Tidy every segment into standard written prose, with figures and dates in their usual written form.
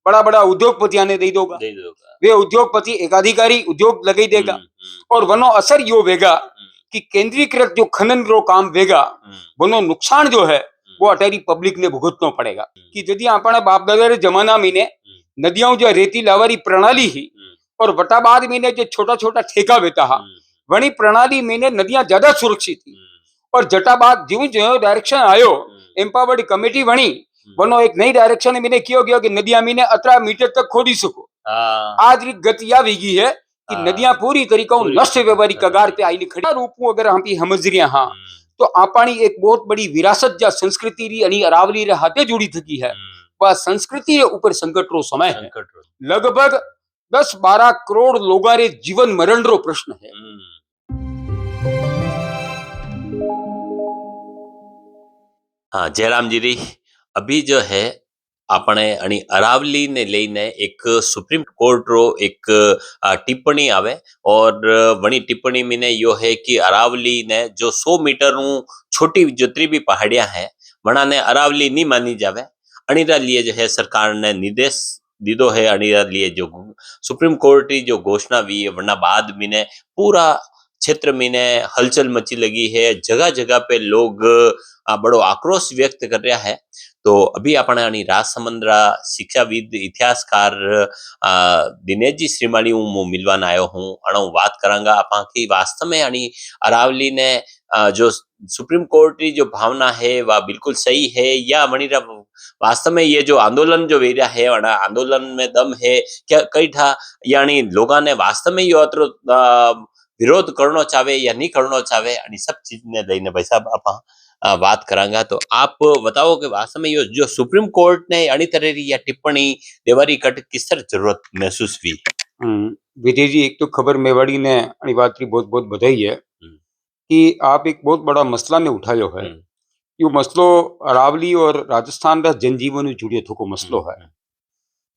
बड़ा बड़ा उद्योगपतियां ने दे दोगा, वे उद्योगपति एकाधिकारी उद्योग लगाई देगा और वनो असर यो वेगा कि केंद्रीकृत जो खनन रो काम वेगा वनो नुकसान जो है वो अटारी पब्लिक ने भुगतना पड़ेगा। कि यदि अपने बाप दादा रे जमाना में ने नदियों जो रेती लावारी प्रणाली ही और वटा बाद में ने जो छोटा छोटा ठेका बेता हा वनी प्रणाली में ने नदियां ज्यादा सुरक्षित थी और जटाबाद जो जो डायरेक्शन आयो एम्पावर्ड कमेटी बनी वनो एक नई डायरेक्शन में किया गया कि नदियां मीने 18 मीटर तक खोदी सको। आज री गति आ वेगी है कि नदियां पूरी तरीका नष्ट व्यवहारी कगार पे आई खड़ी रूप अगर हम समझ रहे हाँ तो आपानी एक बहुत बड़ी विरासत जा संस्कृति री अनी अरावली रे हाथे जुड़ी थकी है वह संस्कृति रे ऊपर संकट रो समय है। लगभग 10-12 करोड़ लोगों रे जीवन मरण रो प्रश्न है। हाँ जयराम जी री अभी जो है अपने अणी अरावली ने लेने एक सुप्रीम कोर्ट रो एक टिप्पणी आवे और वणी टिप्पणी में ने यो है कि अरावली ने जो 100 मीटर छोटी जितनी भी पहाड़ियां हैं वना ने अरावली नहीं मानी जावे। अणीरा लिए जो है सरकार ने निर्देश दीदो है अणीरा लिए जो सुप्रीम कोर्ट की जो घोषणा हुई है वरना बाद में ने पूरा क्षेत्र में ने हलचल मची लगी है। जगह जगह पे लोग बड़ो आक्रोश व्यक्त कर रहा है। तो अभी अपने राजसमंद्रा शिक्षाविद इतिहासकार दिनेश जी श्रीमाली हूँ मिलवान आयो हूँ अणु बात करांगा आपा की वास्तव में अणी अरावली ने जो सुप्रीम कोर्ट की जो भावना है वह बिल्कुल सही है या मणिरा वास्तव में ये जो आंदोलन जो वेरिया है आंदोलन में दम है क्या कई था यानी लोगों ने वास्तव में यो अतरो विरोध करना चाहे या नहीं करना चाहे अणी सब चीज ने लईने भाई साहब आपा बात करांगा। तो आप बताओ कि वास्तव में ये जो सुप्रीम कोर्ट ने अणी तरह की या टिप्पणी देवारी कट किस तरह जरूरत महसूस हुई। विजय जी एक तो खबर मेवाड़ी ने अणी बात की बहुत बहुत बधाई है कि आप एक बहुत बड़ा मसला ने उठायो है। यो मसलो अरावली और राजस्थान का जनजीवन जुड़े थको मसलो है।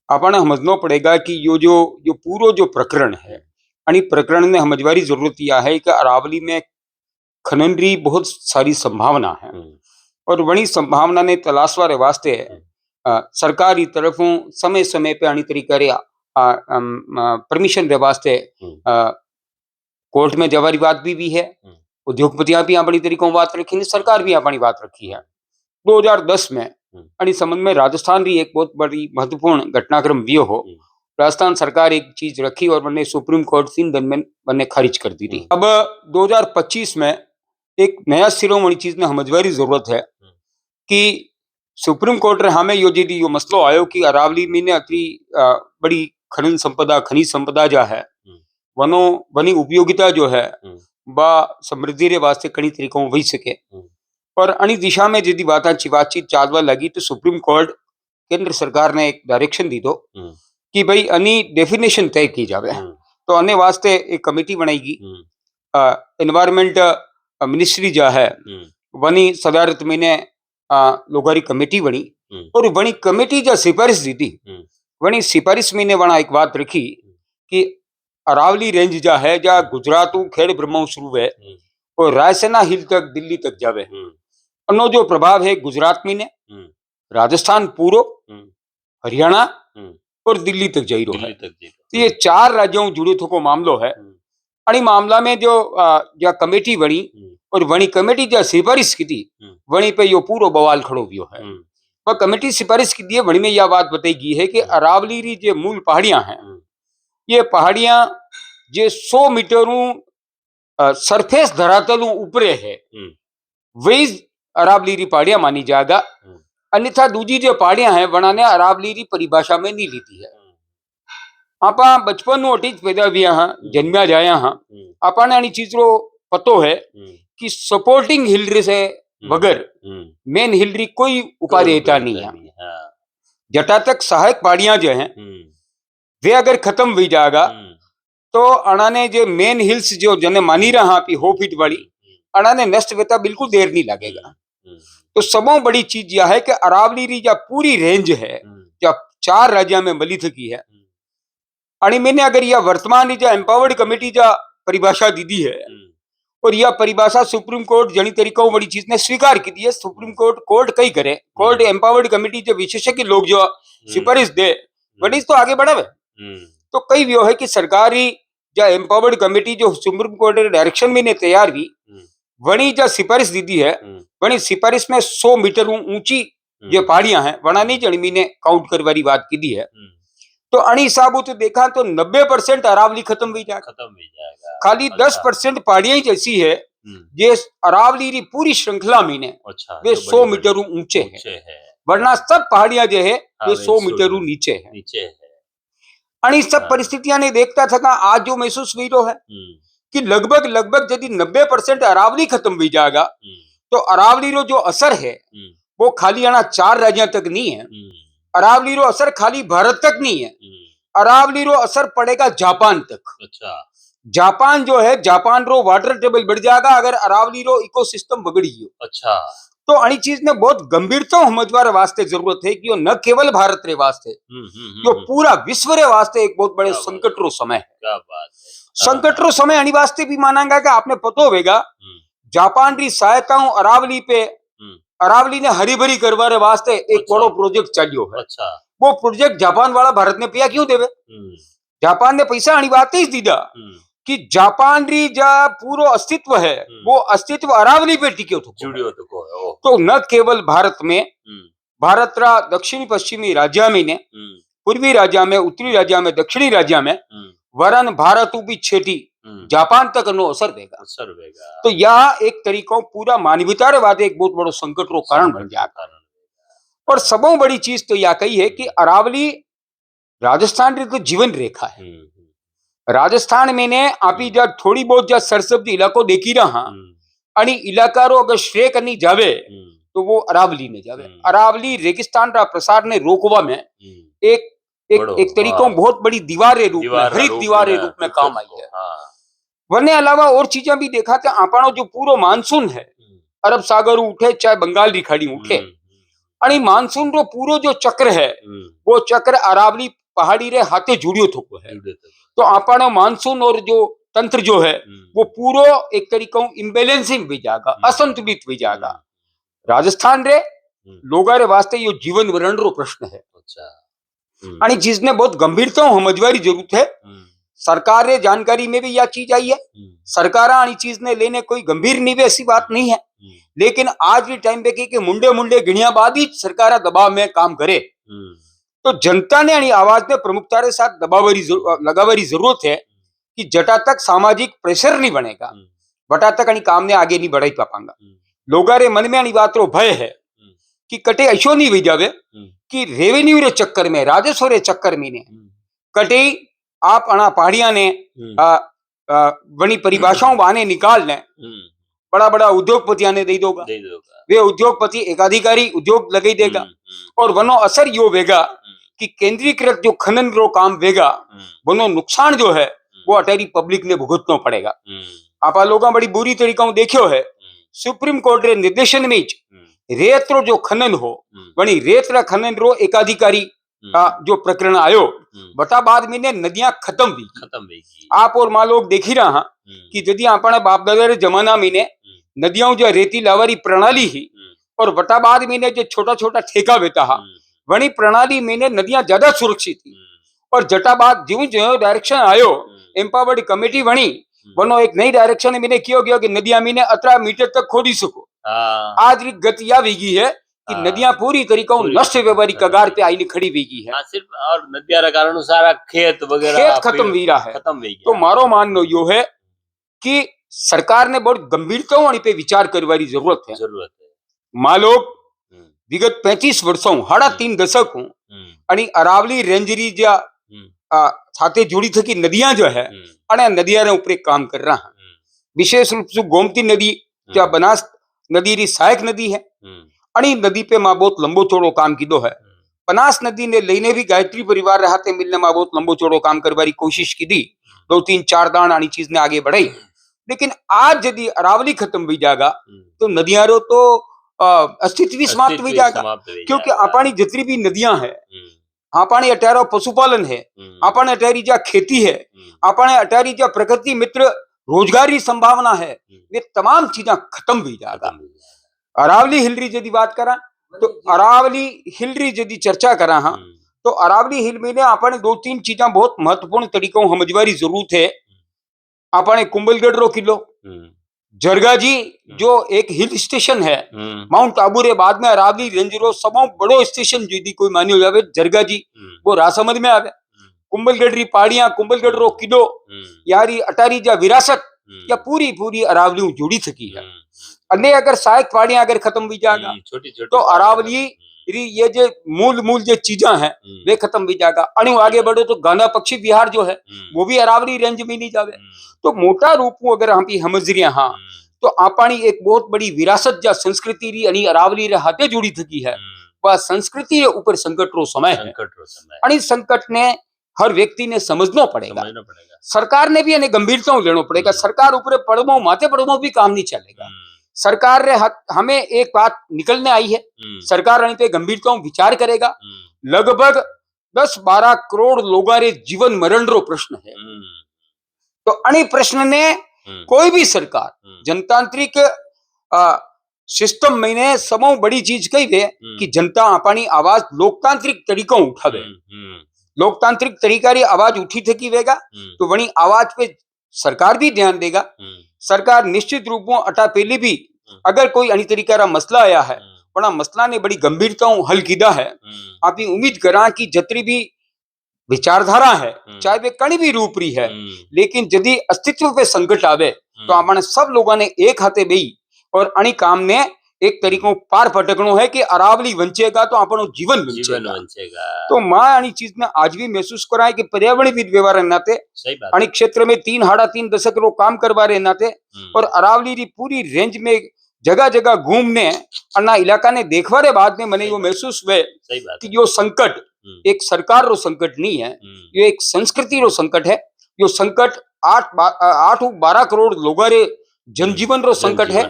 आपने समझना पड़ेगा कि यो जो पूरो जो प्रकरण है अणी प्रकरण ने समझवारी जरूरत यह है कि अरावली में खनन री बहुत सारी संभावना है और वही संभावना ने तलाशवारे वास्ते सरकार की तरफों समय समय पे आनी तरीका परमिशन रे वास्ते कोर्ट में जवारी बात भी है। उद्योगपतियां भी अपनी तरीकों बात रखी सरकार भी अपनी बात रखी है। 2010 में अणी संबंध में राजस्थान की एक बहुत बड़ी महत्वपूर्ण घटनाक्रम भी हो। राजस्थान सरकार एक चीज रखी और मैंने सुप्रीम कोर्ट 3 दिन में मैंने खारिज कर दी थी। अब 2025 में एक नया सिरों वाली चीज ने समझवारी जरूरत है कि सुप्रीम कोर्ट रे हमें यो मसलो आयो कि अरावली में ने अति बड़ी खनिज संपदा जो है वनो वनी उपयोगिता जो है बा समृद्धि रे वास्ते कई तरीकों वही सके और अणी दिशा में यदि बातचीत चालवा लगी तो सुप्रीम कोर्ट केंद्र सरकार ने एक डायरेक्शन दी दो कि भाई अनी डेफिनेशन तय की जावे। तो अने वास्ते एक कमेटी बनाएगी एनवायरमेंट मिनिस्ट्री जो है वनी सदारत में ने लोगारी कमेटी बनी और वनी कमेटी जो सिफारिश दी थी वनी सिफारिश में ने वना एक बात रखी कि अरावली रेंज जो है जा गुजरात खेड़ ब्रह्म शुरू है और रायसेना हिल तक दिल्ली तक जावे। अनो जो प्रभाव है गुजरात में ने राजस्थान पूरो हरियाणा और दिल्ली तक जाई रहो है। तो ये 4 राज्यों जुड़े थको मामलो है। अणी मामला में जो कमेटी बनी और वणी कमेटी जो सिफारिश की थी वणी पे यो पूरो बवाल खड़ो हुआ है। वह कमेटी सिफारिश की थी वणी में यह बात बताई गई है कि अरावली री जो मूल पहाड़ियां हैं ये पहाड़ियां जो 100 मीटर सरफेस धरातल ऊपरे है वही अरावली री पहाड़ियां मानी जाएगा। अन्यथा दूजी जो पहाड़ियां हैं वना ने अरावली री परिभाषा में नहीं लीती है। आप बचपन अटीज पैदा हुआ हाँ जन्मिया जाया हाँ आपने अनी चीज रो पतो है कि सपोर्टिंग हिलरी से बगैर मेन हिलरी कोई उपादेयता नहीं है। जटा तक सहायक पहाड़ियां जो हैं वे अगर खत्म हुई जाएगा तो अणाने जो मेन हिल्स जो जने मानी रहा हो फीट वाली अणाने नष्ट वेता बिल्कुल देर नहीं लगेगा। तो सबों बड़ी चीज यह है कि अरावली री जो पूरी रेंज है जो 4 राज्यों में मली थकी है अणी मैंने अगर यह वर्तमान जो एम्पावर्ड कमेटी जो परिभाषा दी दी है और यह परिभाषा सुप्रीम कोर्ट जनी तरीकों बड़ी चीज ने स्वीकार की दी है। सुप्रीम कोर्ट कई करे कोर्ट एम्पावर्ड कमेटी जो विशेषज्ञ लोग जो सिफारिश दे वडीज तो आगे बढ़ावे। तो कई व्यो है कि सरकारी जो एम्पावर्ड कमेटी जो सुप्रीम कोर्ट रे डायरेक्शन में ने तैयार हुई वणी जो सिफारिश दी दी है वणी सिफारिश में 100 मीटर ऊंची जो पहाड़ियां हैं वना नहीं जणी मीने काउंट करवारी बात की दी है। तो अणी हिसाब तो देखा तो 90% अरावली खत्म हो जाएगा। खाली 10% पहाड़ियां ही ऐसी है जे अरावली री पूरी श्रृंखला में ने वे 100 मीटर ऊंचे है, वरना सब पहाड़ियां जो है वे 100 मीटर नीचे है। अणी सब परिस्थितियां ने देखता था आज जो महसूस हुई है कि लगभग यदि 90% अरावली खत्म हो जाएगा तो अरावली रो जो असर है वो खाली आना 4 राज्यों तक नहीं है। अरावली रो असर खाली भारत तक नहीं है, अरावली रो असर पड़ेगा जापान तक। जापान जो है जापान रो वाटर टेबल बढ़ जाएगा अगर अरावली रो इकोसिस्टम बगड़ी हो। तो अणी चीज ने बहुत गंभीरता समझवार वास्ते जरूरत है कि न केवल भारत रे वास्ते जो पूरा विश्व रे वास्ते एक बहुत बड़े संकट रो समय है। संकट रो समय अणी वास्ते भी मानांगा कि आपने पतो होगा जापान री सहायताओं अरावली पे अरावली ने हरी भरी करवारे वास्ते एक बड़ो प्रोजेक्ट चलियो है। वो प्रोजेक्ट जापान वाला भारत ने पिया क्यों देवे? जापान ने पैसा अणी बात ही दीदा कि जापान री जा पूरो अस्तित्व है वो अस्तित्व अरावली पे टिक्यो तो न केवल भारत में भारत रा दक्षिणी पश्चिमी राज्य में ने पूर्वी राज्य में उत्तरी राज्य में दक्षिणी राज्य में वरन भारत भी छेटी जापान तक नो असर देगा। तो यह एक तरीकों पूरा मानवता रे वादे एक बहुत बड़ो संकट रो कारण बन जाएगा। और सबों बड़ी चीज तो यह कही है कि अरावली राजस्थान री तो जीवन रेखा है। राजस्थान में ने आपी जा थोड़ी बहुत जा सरसब्दी इलाको देखी रहा अणी इलाका रो अगर श्रेय करनी जावे तो वो अरावली ने जावे। अरावली रेगिस्तान रा प्रसार ने रोकवा में एक तरीकों बहुत बड़ी दीवार रूप में हरित दीवार रूप में काम आई है। वरने अलावा और चीजें भी देखा था आपनो जो पूरो मानसून है अरब सागर उठे चाहे बंगाल की खाड़ी उठे अणी मानसून रो पूरो जो चक्र है वो चक्र अरावली पहाड़ी रे हाथे जुड़ियो थको है। तो आपनो मानसून और जो तंत्र जो है वो पूरो एक तरीकों इम्बेलेंसिंग भी जाएगा, असंतुलित भी जाएगा। राजस्थान रे लोगा रे वास्ते यो जीवन वरण रो प्रश्न है अणी जिसने बहुत गंभीरता समझवारी जरूरत है। सरकार रे जानकारी में भी यह चीज आई है, सरकार अणी चीज ने लेने कोई गंभीर नहीं ऐसी बात नहीं है, लेकिन आज के टाइम पे कि मुंडे मुंडे गिणिया बाद ही सरकार दबाव में काम करे तो जनता ने अणी आवाज ने प्रमुखता के साथ लगावारी जरूरत है कि जटा तक सामाजिक प्रेशर नहीं बनेगा बटा तक अणी काम ने आगे नहीं बढ़ाई पापांगा। लोगा रे मन में अणी बात रो भय है कि कटे ऐसो नहीं हो जावे कि रेवेन्यू रे चक्कर में राजस्व रे चक्कर में ने कटे आप अना पहाड़ियां ने बनी परिभाषाओं बाने निकाल ले बड़ा बड़ा उद्योगपतियां ने दे दोगा वे उद्योगपति एक अधिकारी उद्योग लगा देगा और वनो असर यो वेगा कि केंद्रीकृत जो खनन रो काम वेगा वनो नुकसान जो है वो अटेरी पब्लिक ने भुगतना पड़ेगा। आपा लोग बड़ी बुरी तरीका देखियो है सुप्रीम कोर्ट रे निर्देशन में रेत रो जो खनन हो वनी रेत रा खनन रो एकाधिकारी जो प्रकरण आयो बटा बाद में ने नदियां खत्म हुई। आप और मां लोग देख ही रहा कि यदि अपने बाप दादा रे जमाना में ने नदियों जो रेती लावारी प्रणाली ही और बटा बाद में ने जो छोटा छोटा ठेका बेता हा वनी प्रणाली में ने नदियां ज्यादा सुरक्षित थी और जटाबाद ज्यों ज्यों डायरेक्शन आयो एम्पावर्ड कमेटी बनी वनो एक नई डायरेक्शन में ने किया गया कि नदियां में ने 18 मीटर तक खोदी सको। आज की गति या वेगी है कि नदियां पूरी तरीकों नष्ट व्यवहारी कगार पे आईने खड़ी वेगी है सिर्फ और नदियां रा कारण सारा खेत वगैरह खेत खत्म वी रहा है। तो मारो माननो यो है कि सरकार ने बहुत गंभीरता पे विचार करवारी जरूरत है। मान लोग विगत 35 वर्षों 3.5 दशक हूँ अणी अरावली रेंजरी जा साथे जुड़ी थकी नदियां जो है अने नदियां रे ऊपर काम कर रहा है। विशेष रूप से गोमती नदी क्या बनास नदी री सहायक नदी है अणी नदी पे मां बहुत लंबो चौड़ो काम कीधो है। बनास नदी ने लेने भी गायत्री परिवार हाथे मिलने मां बहुत लंबो चौड़ो काम करवारी कोशिश की दी 2-3-4 दान आनी चीज ने आगे बढ़ाई। लेकिन आज यदि अरावली खत्म भी जाएगा तो नदियां रो तो अस्तित्व समाप्त भी जाएगा क्योंकि अपनी जितनी भी नदियां है अपने अटारो पशुपालन है अपने अटारी जा खेती है अपने अटारी जा प्रकृति मित्र रोजगारी संभावना है ये तमाम चीजें खत्म भी जाएगा। अरावली हिलरी यदि बात करा तो अरावली हिलरी यदि चर्चा करा हाँ तो अरावली हिल में ने आपने दो तीन चीजा बहुत महत्वपूर्ण तरीकों समझवारी जरूरत है। आपने कुंभलगढ़ रो किलो, जरगाजी जो एक हिल स्टेशन है, माउंट आबू रे बाद में अरावली रेंज रो सबो बड़ो स्टेशन यदि कोई मानियो जावे जरगाजी, वो रासमझ में आवे। कुंभलगढ़ री पहाड़ियां, कुंभलगढ़ रो किलो, यारी अटारी जा विरासत या पूरी पूरी अरावली ऊ जुड़ी सकी है। अन्य अगर सहायक पहाड़ियां अगर खत्म हो जाएगा तो अरावली री ये जो मूल मूल जो चीजा है वे खत्म भी जाएगा। अणु आगे बढ़ो तो गांधा पक्षी विहार जो है वो भी अरावली रेंज में नहीं जावे। तो मोटा रूप में अगर हम भी समझ रहे हाँ तो आपणी एक बहुत बड़ी विरासत जा संस्कृति री अणी अरावली रे हाथे जुड़ी थकी है। वह संस्कृति रे ऊपर संकट रो समय है। अणी संकट ने हर व्यक्ति ने समझना पड़ेगा। सरकार ने भी इन्हें गंभीरता लेना पड़ेगा। सरकार ऊपर पड़मो माथे पड़मो भी काम नहीं चलेगा। सरकार रे हमें एक बात निकलने आई है, सरकार अणी पे गंभीरता विचार करेगा। लगभग 10-12 करोड़ लोगों रे जीवन मरण रो प्रश्न है। तो अणी प्रश्न ने कोई भी सरकार जनतांत्रिक सिस्टम में ने सबो बड़ी चीज कही है कि जनता अपनी आवाज लोकतांत्रिक तरीकों उठावे। लोकतांत्रिक तरीका री आवाज उठी थकी वेगा तो वणी आवाज पे सरकार भी ध्यान देगा। सरकार निश्चित रूप में अटा पहले भी अगर कोई अणी तरीका रा मसला आया है वना मसला ने बड़ी गंभीरता हल कीदा है। आप उम्मीद करा कि जतरी भी विचारधारा है चाहे वे कणी भी रूप री है, लेकिन यदि अस्तित्व पे संकट आवे तो आपने सब लोगों ने एक हाथे बेई और अणी काम ने एक तरीको पार फटकनो है कि अरावली वंचेगा तो अपनो जीवन वंचेगा। तो मां अणी चीज ने आज भी महसूस कराए कि पर्यावरणविद व्यवहार रे नाते अणी क्षेत्र में 3-3.5 दशक रो काम करवा रे नाते और अरावली री पूरी रेंज में जगह जगह घूमने अन्ना इलाका ने देखवा रे बाद में मने यो महसूस हुए कि यो संकट एक सरकार रो संकट नहीं है, यो एक संस्कृति रो संकट है। यो संकट 8-12 करोड़ लोगों रे जनजीवन रो संकट है।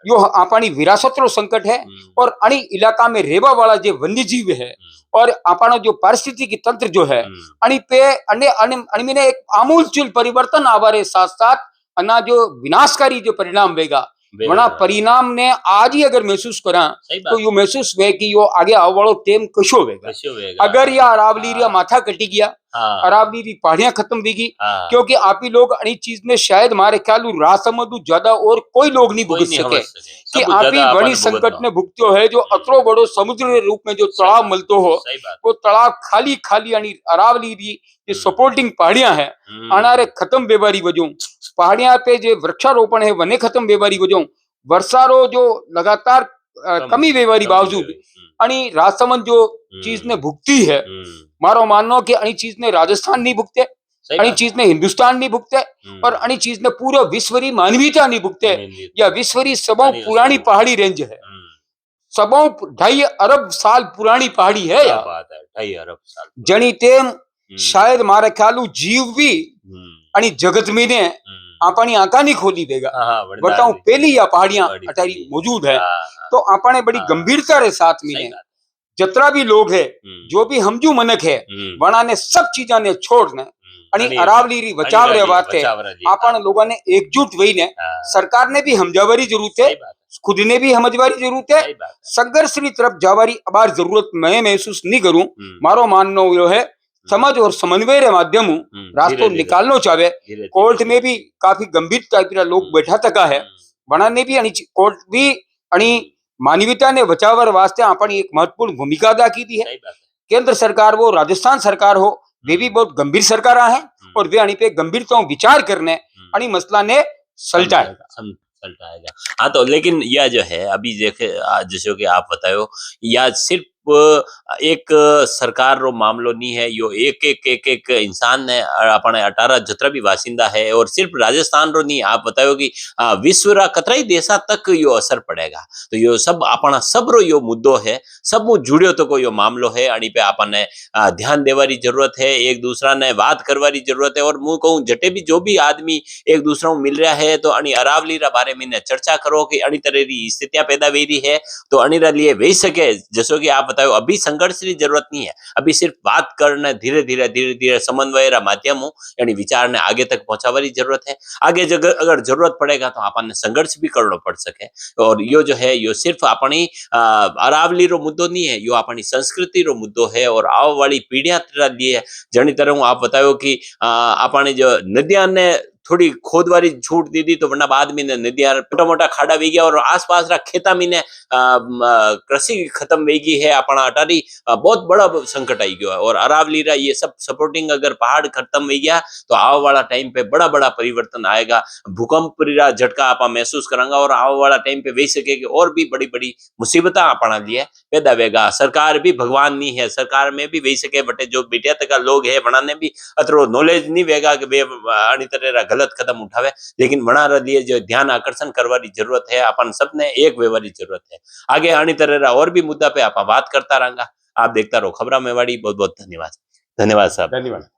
यो आपणी विरासत रो संकट है और अणी इलाका में रेवा वाला जो वन्य जीव है और आपणो जो पारिस्थितिकी तंत्र जो है अणी पे अणी में एक आमूलचूल परिवर्तन आवारे साथ साथ अन्ना जो विनाशकारी जो परिणाम वेगा वना परिणाम ने आज ही अगर महसूस करा तो यो महसूस हुए कि यो आगे आव वालो टेम कशो वेगा। अगर या अरावली रा माथा कटी गया, अरावली री पहाड़ियां खत्म होगी, क्योंकि आप ही लोग अणी चीज ने शायद मारे ख्याल रासमदू ज्यादा और कोई लोग नहीं भुगत सके कि आप ही वणी संकट ने भुगत्यो है। जो अतरो बड़ो समुद्र के रूप में जो तालाब मिलतो हो वो तालाब खाली खाली अणी अरावली री जो सपोर्टिंग पहाड़ियां है अनारे खत्म बेबारी वजह पहाड़ियां पे जो वृक्षारोपण है वने खत्म बेबारी वजह वर्षा रो जो लगातार कमी बेबारी बावजूद अणी राजसमंद जो चीज ने भुगती है। मारो माननो कि अणी चीज ने राजस्थान नहीं भुगते, अणी चीज ने हिंदुस्तान नहीं भुगते और अणी चीज ने पूरा विश्वरी मानवीयता नहीं भुगते। या विश्वरी सबों पुरानी पहाड़ी रेंज है, सबों 2.5 अरब साल पुरानी पहाड़ी है। यार 2.5 अरब साल जनी तेम शायद मारे ख्यालू जीव भी अणी जगत में ने अपनी आंखा नहीं खोली देगा। बताऊं पहली या पहाड़ियां अटारी मौजूद है तो अपने बड़ी गंभीरता रे साथ में जतरा भी लोग है जो भी हमजू मनक है वना ने सब चीजा ने छोड़ने अणी अरावली री बचाव रे वास्ते अपन लोगों ने एकजुट वही ने सरकार ने भी हमजावरी जरूरत है, खुद ने भी समझवारी जरूरत है। संघर्ष की तरफ जावारी अबार जरूरत मैं महसूस नहीं करूं। मारो माननो यो है समझ और समन्वय रे माध्यम रास्तों निकालनो चाहे। कोर्ट में भी काफी गंभीर टाइप लोग बैठा तका है, बनाने भी कोर्ट भी अणी मानवीयता ने बचावर वास्ते अपनी एक महत्वपूर्ण भूमिका अदा की दी है। केंद्र सरकार हो राजस्थान सरकार हो वे भी बहुत गंभीर सरकार है और वे अणी पे गंभीरता विचार करने अणी मसला ने सलटाएगा। हाँ तो लेकिन यह जो है अभी देखे जैसे कि आप बतायो या सिर्फ एक सरकार रो मामलो नहीं है, यो एक इंसान ने अपने 18 जतरा भी वासिंदा है और सिर्फ राजस्थान रो नहीं, आप बतायो कि विश्व रा कतराई देशा तक यो असर पड़ेगा। तो यो सब अपना सब रो यो मुद्दो है, सब मु जुड़ियो तो को यो मामलो है। अणी पे आपने ध्यान देवारी जरूरत है, एक दूसरा ने बात करवारी जरूरत है। और मु कहूं जटे भी जो भी आदमी एक दूसरा को मिल रहा है तो अणी अरावली रा बारे में चर्चा करो कि अणी तरह री स्थितियां पैदा हुई है तो अणी रा लिए वही सके। जैसो कि आप बतायो अभी संघर्ष की जरूरत नहीं है, अभी सिर्फ बात करने धीरे धीरे समन्वय रा माध्यमों यानी विचार ने आगे तक पहुंचावानी जरूरत है। आगे अगर जरूरत पड़ेगा तो आपने संघर्ष भी करना पड़ सके। और यो जो है यो सिर्फ अपनी अरावली रो मुद्दो नहीं है, यो अपनी संस्कृति रो मुद्दो है और आव वाली पीढ़ियां लिए जनी तरह हूँ आप बतायो कि अपने जो नदियां ने थोड़ी खोदवारी छूट दी थी तो वरना बाद में नदियां मोटा मोटा खाड़ा वी गया और आसपास रा खेता में ने कृषि खत्म वे गई है अपना अटारी बहुत बड़ा संकट आई गयो है। और अरावली रा ये सब सपोर्टिंग अगर पहाड़ खत्म वे गया तो आव वाला टाइम पे बड़ा बड़ा परिवर्तन आएगा, भूकंप रा झटका आप महसूस करांगा और आव वाला टाइम पे वे सके कि और भी बड़ी बड़ी मुसीबत अपना लिए पैदा वेगा। सरकार भी भगवान नहीं है, सरकार में भी वे सके बटे जो बेटिया तक लोग है बनाने भी अतरो नॉलेज नहीं वेगा कि वे अनी तरह गलत कदम उठावे, लेकिन वना लिए जो ध्यान आकर्षण करवानी जरूरत है, अपन सबने एक व्यवहार जरूरत है। आगे आनी तरह और भी मुद्दा पे आप बात करता रहेंगे। आप देखता रहो खबरा मेवाड़ी। बहुत बहुत धन्यवाद। धन्यवाद साहब। धन्यवाद।